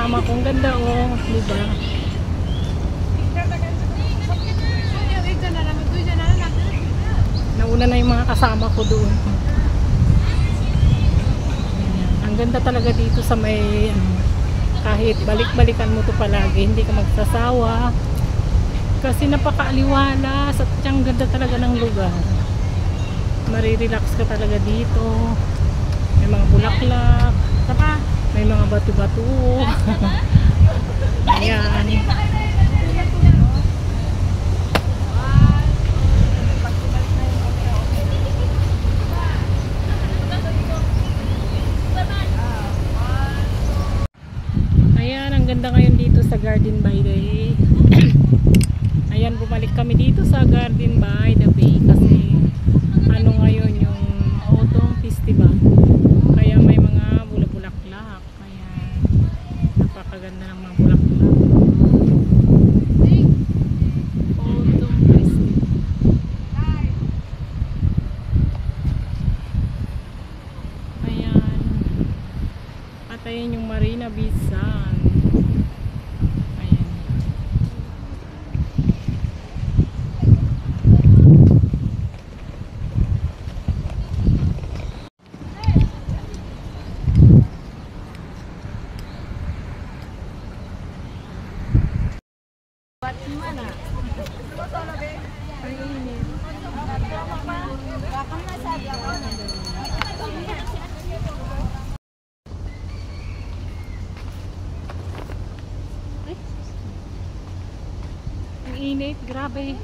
kasama ko. Ang ganda oh, diba? Nauna na yung mga kasama ko doon. Ang ganda talaga dito sa may kahit balik-balikan mo to palagi, hindi ka magsasawa. Kasi napakaaliwalas at ang ganda talaga ng lugar. Marirelax ka talaga dito. May mga bulaklak, may mga bato-bato. Ayan. Ayan, ang ganda ngayon dito sa Garden by the Bay. Ayan, bumalik kami dito sa Garden by the Bay kasi ano ngayon yung autumn festival. Kaya may mga bulaklak. Kaya napakaganda ng mga bulaklak. Autumn festival. Ayan. At ayan yung Marina Bay Sands. Ang init, grabe.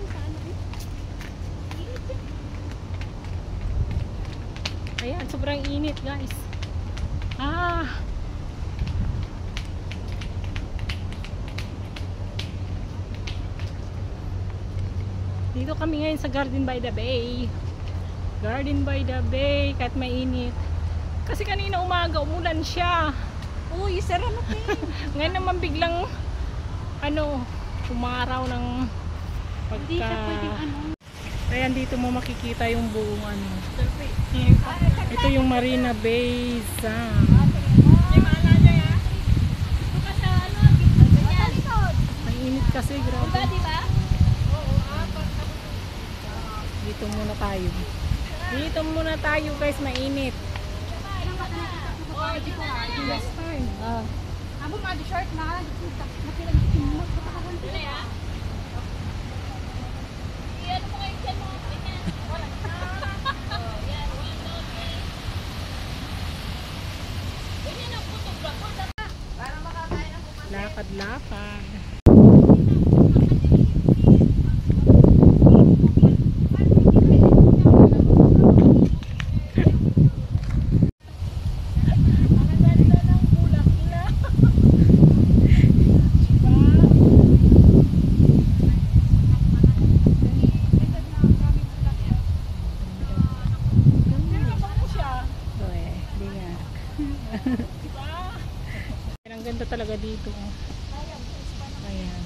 Ayan, sobrang init guys. Dito kami ngayon sa Garden by the Bay. Garden by the Bay, kahit mainit. Kasi kanina umaga umulan siya. Uy, sara na kayo. Ngayon naman biglang umaraw ng Hindi siya pwedeng Ayan, dito mo makikita yung buong Ito yung Marina Bay Sands. Ang init kasi, grabe. Dito muna tayo. Dito muna tayo guys, mainit. Last time. Amo mga short na. Lakad-lakad. Ang ganda talaga dito. Ayan.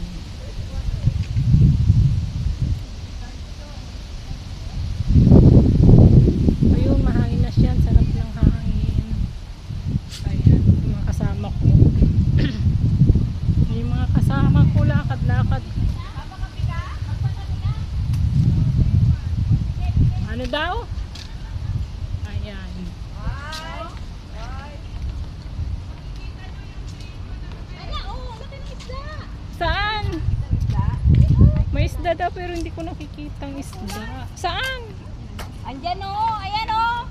Ayun, mahangin na siya. Sarap ng hangin. Ayan, yung mga kasama ko. Yung mga kasama ko, lakad-lakad. Ano daw? Ayan. Saan? May isda daw pero hindi ko nakikitang isda. Saan? Andyan o, ayan o.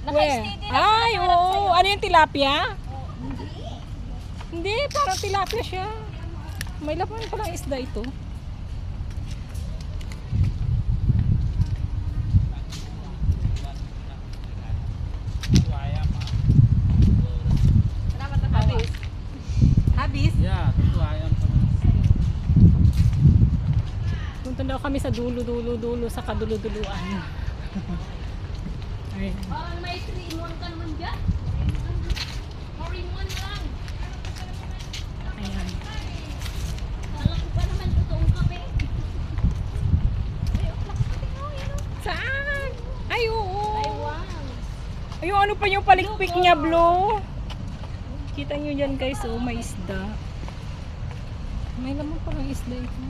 Naka-steady na. Ay, oo. Ano yung tilapia? Hindi, parang tilapia siya. May laman palang isda ito. Habis? Habis? Ya, itu ayam. Punta daw kami sa dulo sa kaduluduluan. Ay. May 3-in-1 ka naman dyan. 4-in-1 lang. Ayan. Kala ko pa naman totoong kape. Saan? Ay, oo. Ay, wow. Ay, ano pa yung palikpik niya, Blo? Kita nyo dyan guys, oh, may isda. May laman pa ng isda ito.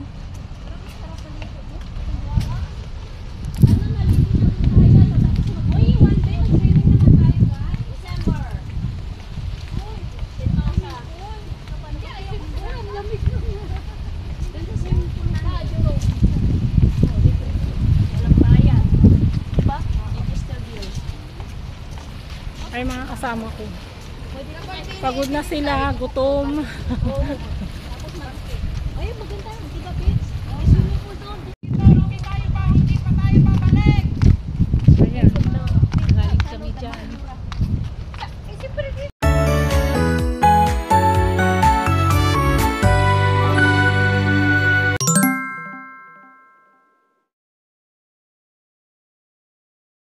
Ay, mga kasama ko. Pagod na sila, gutom. Ay, maganda